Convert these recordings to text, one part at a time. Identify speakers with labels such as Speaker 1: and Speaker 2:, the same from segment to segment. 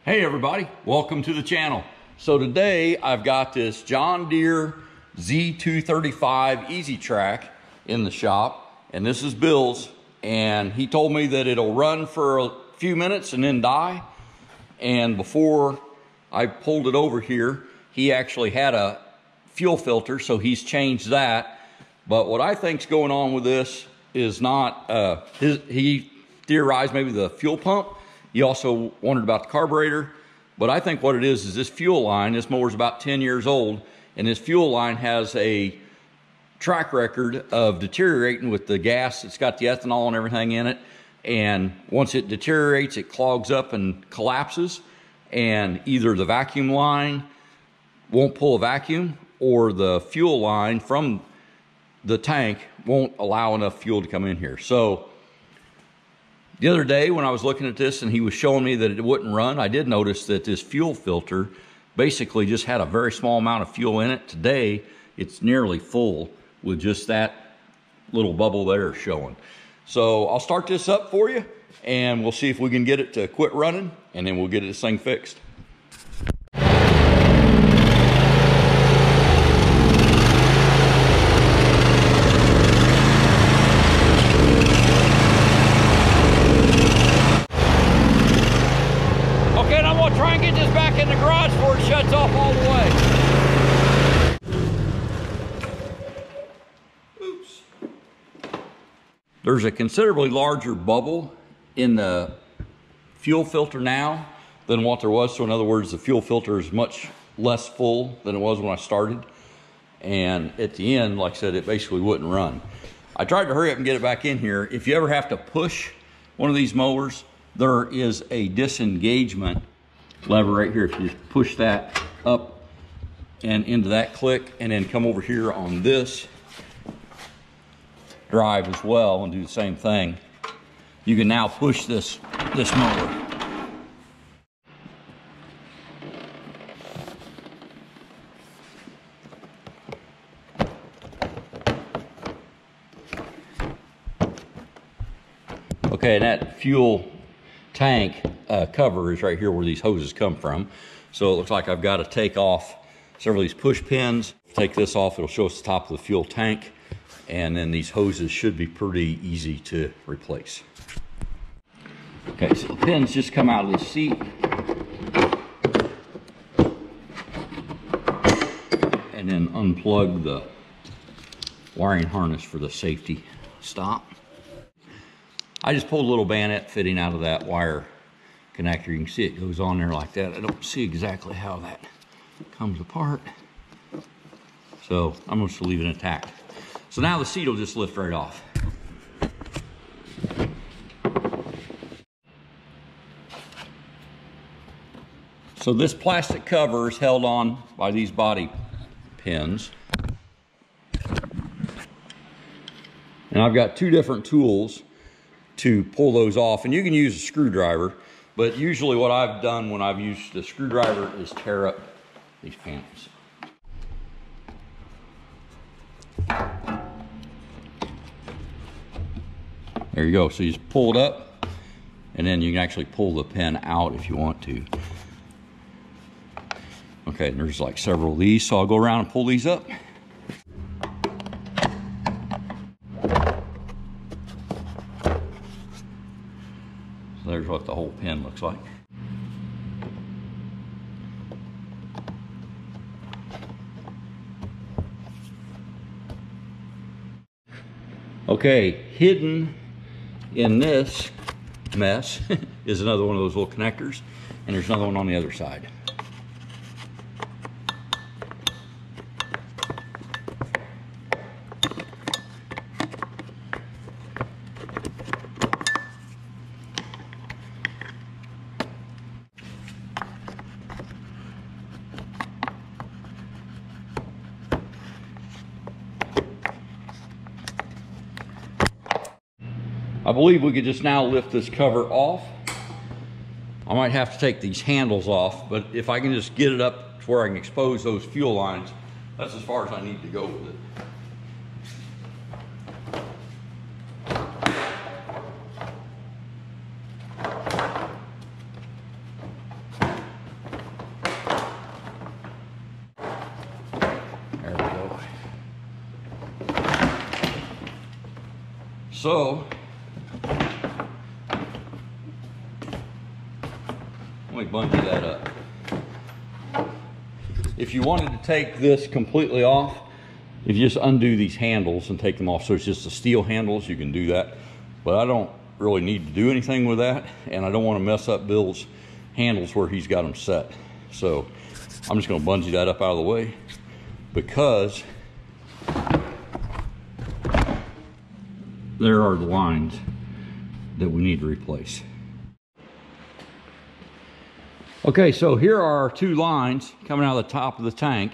Speaker 1: Hey everybody, welcome to the channel. So today I've got this John Deere Z235 Easy Track in the shop, and this is Bill's, and he told me that it'll run for a few minutes and then die. And before I pulled it over here, he actually had a fuel filter, so he's changed that. But what I think's going on with this is not, he theorized maybe the fuel pump. He also wondered about the carburetor, but I think what it is this fuel line. This mower's about 10 years old, and this fuel line has a track record of deteriorating with the gas. It's got the ethanol and everything in it, and once it deteriorates, it clogs up and collapses, and either the vacuum line won't pull a vacuum, or the fuel line from the tank won't allow enough fuel to come in here. So the other day when I was looking at this and he was showing me that it wouldn't run, I did notice that this fuel filter basically just had a very small amount of fuel in it. Today, it's nearly full with just that little bubble there showing. So I'll start this up for you and we'll see if we can get it to quit running, and then we'll get this thing fixed. Try and get this back in the garage before it shuts off all the way. Oops. There's a considerably larger bubble in the fuel filter now than what there was. So in other words, the fuel filter is much less full than it was when I started. And at the end, like I said, it basically wouldn't run. I tried to hurry up and get it back in here. If you ever have to push one of these mowers, there is a disengagement lever right here. If you just push that up and into that click, and then come over here on this drive as well and do the same thing, you can now push this mower. Okay, and that fuel tank cover is right here where these hoses come from. So it looks like I've got to take off several of these push pins. Take this off, it'll show us the top of the fuel tank, and then these hoses should be pretty easy to replace. Okay, so the pins just come out of the seat. And then unplug the wiring harness for the safety stop. I just pulled a little bayonet fitting out of that wire connector. You can see it goes on there like that. I don't see exactly how that comes apart, so I'm just gonna leave it intact. So now the seat will just lift right off. So this plastic cover is held on by these body pins. And I've got two different tools to pull those off, and you can use a screwdriver, but usually what I've done when I've used the screwdriver is tear up these panels. There you go. So you just pull it up, and then you can actually pull the pin out if you want to. Okay, and there's like several of these, so I'll go around and pull these up. There's what the whole pin looks like. Okay, hidden in this mess is another one of those little connectors, and there's another one on the other side. I believe we could just now lift this cover off. I might have to take these handles off, but if I can just get it up to where I can expose those fuel lines, that's as far as I need to go with it. So let me bungee that up. If you wanted to take this completely off, if you just undo these handles and take them off, so it's just the steel handles, you can do that. But I don't really need to do anything with that, and I don't want to mess up Bill's handles where he's got them set. So I'm just going to bungee that up out of the way, because there are the lines that we need to replace. Okay, so here are our two lines coming out of the top of the tank,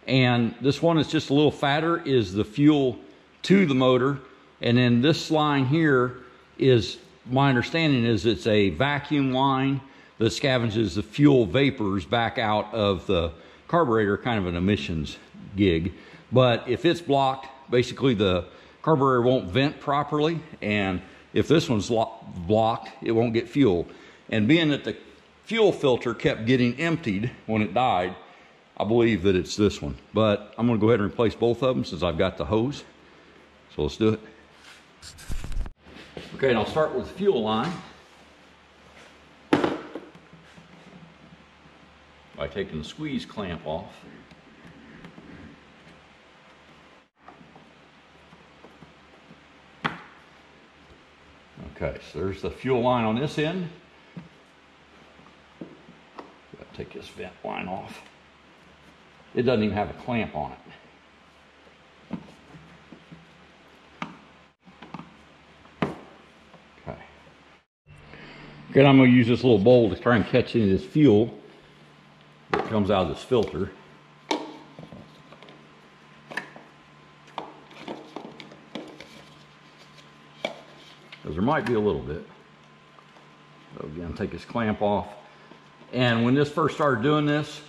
Speaker 1: and this one is just a little fatter, is the fuel to the motor, and then this line here is, my understanding is, it's a vacuum line that scavenges the fuel vapors back out of the carburetor, kind of an emissions gig. But if it's blocked, basically the carburetor won't vent properly, and if this one's blocked, it won't get fuel. And being that the fuel filter kept getting emptied when it died, I believe that it's this one. But I'm going to go ahead and replace both of them since I've got the hose. So let's do it. Okay, and I'll start with the fuel line by taking the squeeze clamp off. Okay, so there's the fuel line on this end. Take this vent line off. It doesn't even have a clamp on it. Okay. Okay, I'm going to use this little bowl to try and catch any of this fuel that comes out of this filter. Because there might be a little bit. So again, take this clamp off. And when this first started doing this,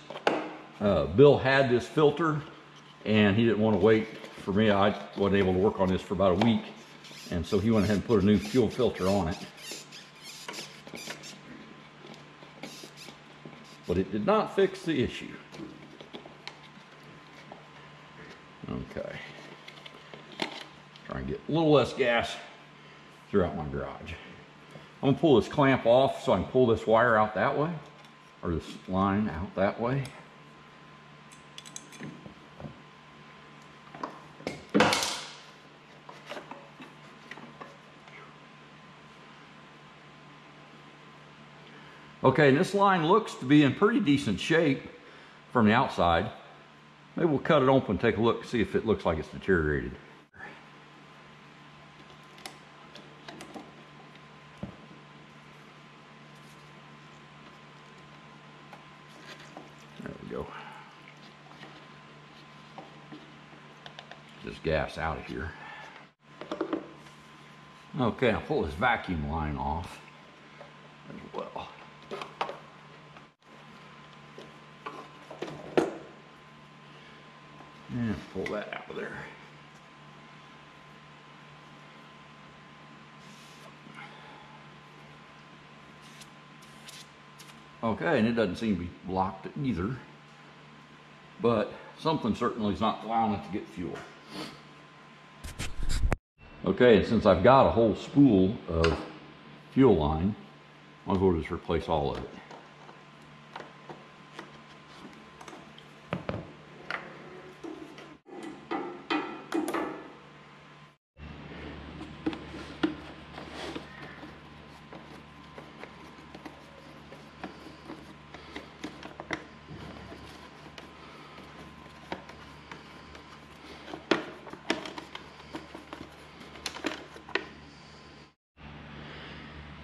Speaker 1: Bill had this filter, and he didn't want to wait for me. I wasn't able to work on this for about a week, and so he went ahead and put a new fuel filter on it. But it did not fix the issue. Okay. Try and get a little less gas throughout my garage. I'm going to pull this clamp off so I can pull this wire out that way, or this line out that way. Okay, and this line looks to be in pretty decent shape from the outside. Maybe we'll cut it open, take a look, see if it looks like it's deteriorated. There we go. Just gas out of here. Okay, I'll pull this vacuum line off as well. And pull that out of there. Okay, and it doesn't seem to be blocked either, but something certainly is not allowing it to get fuel. Okay, and since I've got a whole spool of fuel line, I'll go just replace all of it.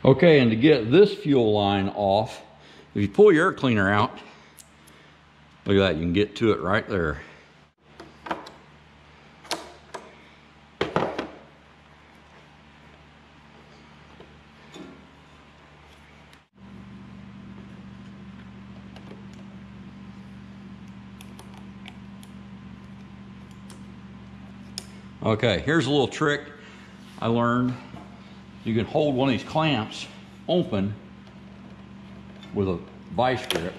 Speaker 1: Okay, and to get this fuel line off, if you pull your air cleaner out, look at that, you can get to it right there. Okay, here's a little trick I learned. You can hold one of these clamps open with a vice grip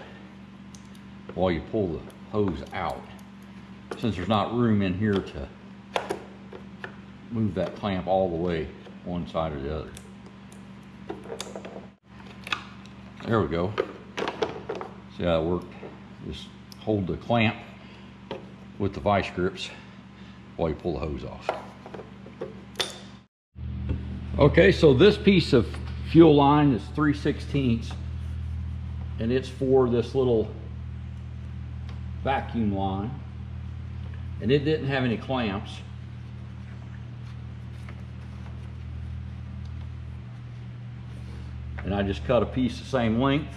Speaker 1: while you pull the hose out. Since there's not room in here to move that clamp all the way one side or the other. There we go. See how it worked? Just hold the clamp with the vice grips while you pull the hose off. Okay, so this piece of fuel line is 3/16, and it's for this little vacuum line, and it didn't have any clamps. And I just cut a piece the same length,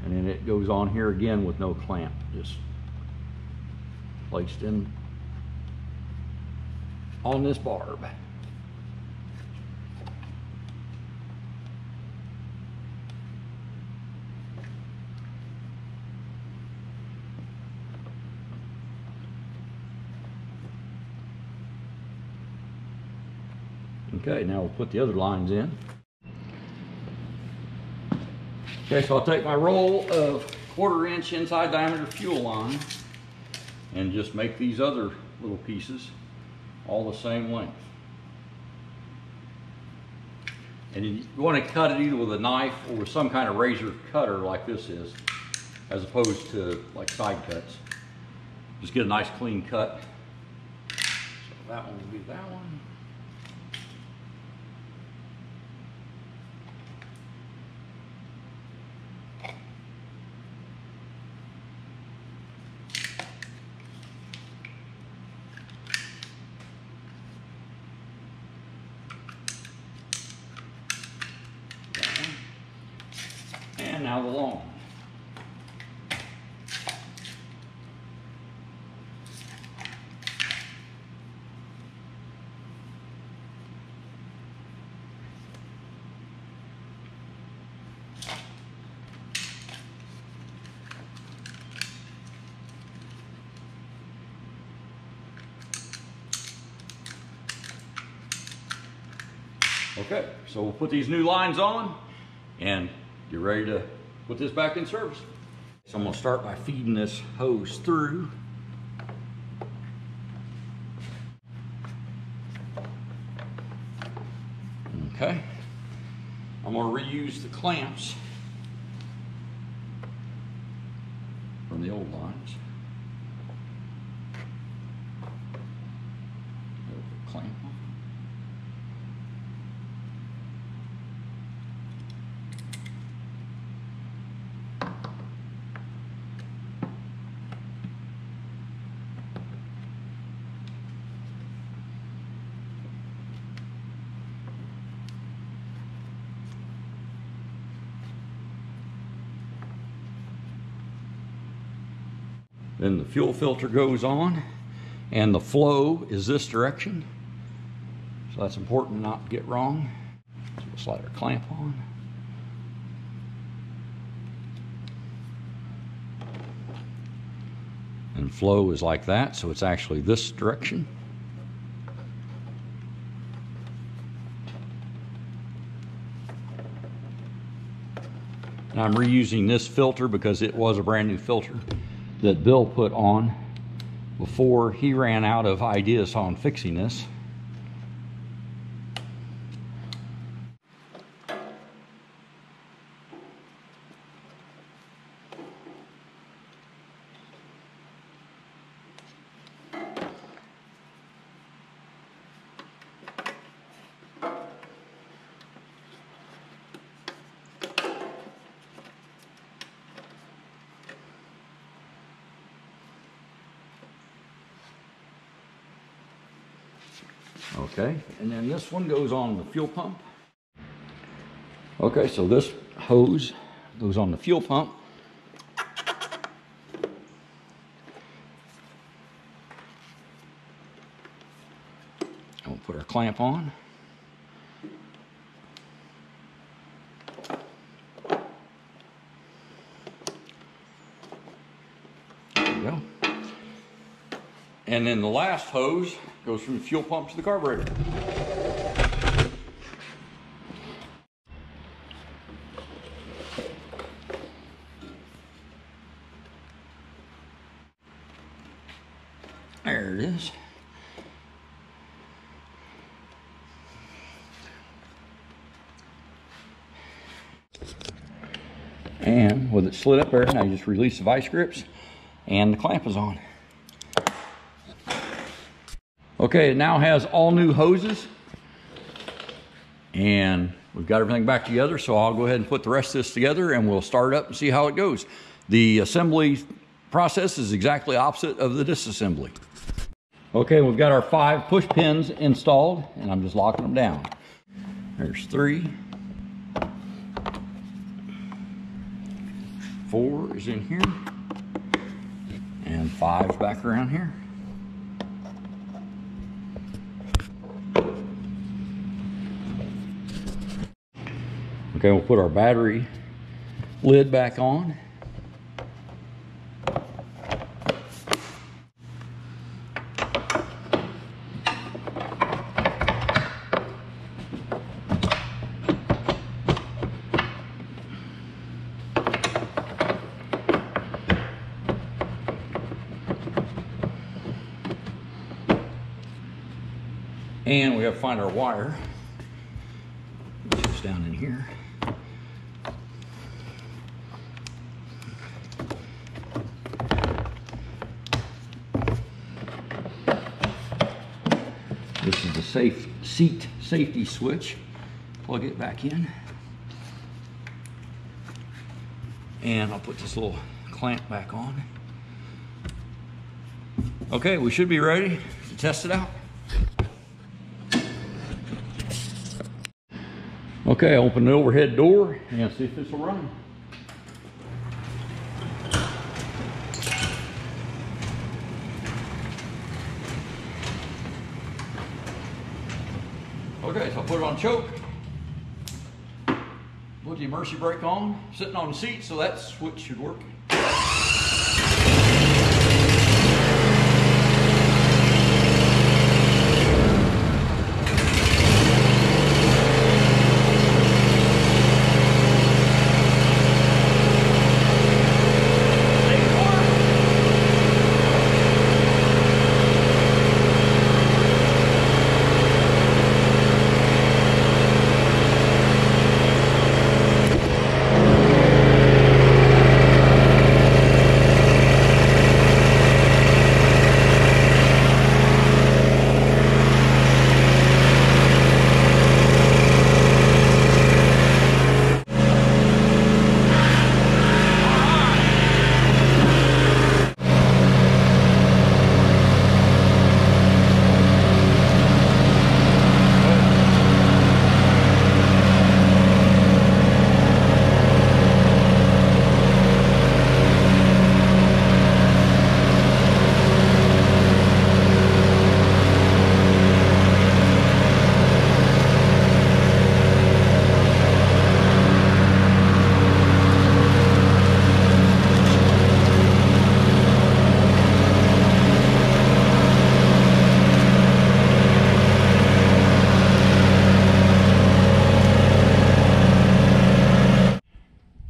Speaker 1: and then it goes on here again with no clamp, just placed in on this barb. Okay, now we'll put the other lines in. Okay, so I'll take my roll of 1/4 inch inside diameter fuel line and just make these other little pieces all the same length. And you want to cut it either with a knife or with some kind of razor cutter like this is, as opposed to like side cuts. Just get a nice clean cut. So that one will be that one. And now the long. Okay, so we'll put these new lines on and get ready to put this back in service. So I'm gonna start by feeding this hose through. Okay, I'm gonna reuse the clamps from the old lines. Clamp on. Then the fuel filter goes on, and the flow is this direction. So that's important not to get wrong. So we'll slide our clamp on. And flow is like that, so it's actually this direction. And I'm reusing this filter because it was a brand new filter that Bill put on before he ran out of ideas on fixing this. Okay, and then this one goes on the fuel pump. Okay, so this hose goes on the fuel pump. And we'll put our clamp on. There we go. And then the last hose goes from the fuel pump to the carburetor. There it is. And with it slid up there, now you just release the vice grips and the clamp is on. Okay, it now has all new hoses and we've got everything back together, so I'll go ahead and put the rest of this together and we'll start it up and see how it goes. The assembly process is exactly opposite of the disassembly. Okay, we've got our 5 push pins installed and I'm just locking them down. There's 3. 4 is in here and 5's back around here. Okay, we'll put our battery lid back on. And we have to find our wire, which is down in here. This is the seat safety switch. Plug it back in. And I'll put this little clamp back on. Okay, we should be ready to test it out. Okay, open the overhead door and see if this will run. Okay, so I'll put it on choke. Put the emergency brake on, sitting on the seat, so that switch should work.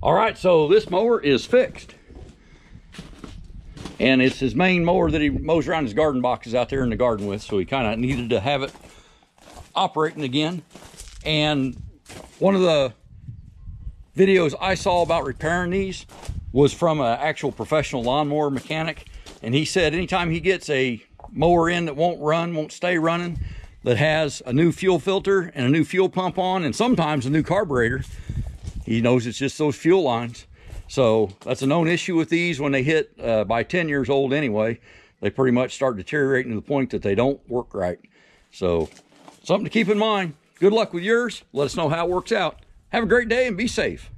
Speaker 1: All right, so this mower is fixed. And it's his main mower that he mows around his garden boxes out there in the garden with, so he kind of needed to have it operating again. And one of the videos I saw about repairing these was from an actual professional lawnmower mechanic. And he said anytime he gets a mower in that won't stay running, that has a new fuel filter and a new fuel pump on, and sometimes a new carburetor, he knows it's just those fuel lines. So that's a known issue with these. When they hit by 10 years old anyway, they pretty much start deteriorating to the point that they don't work right. So something to keep in mind. Good luck with yours. Let us know how it works out. Have a great day and be safe.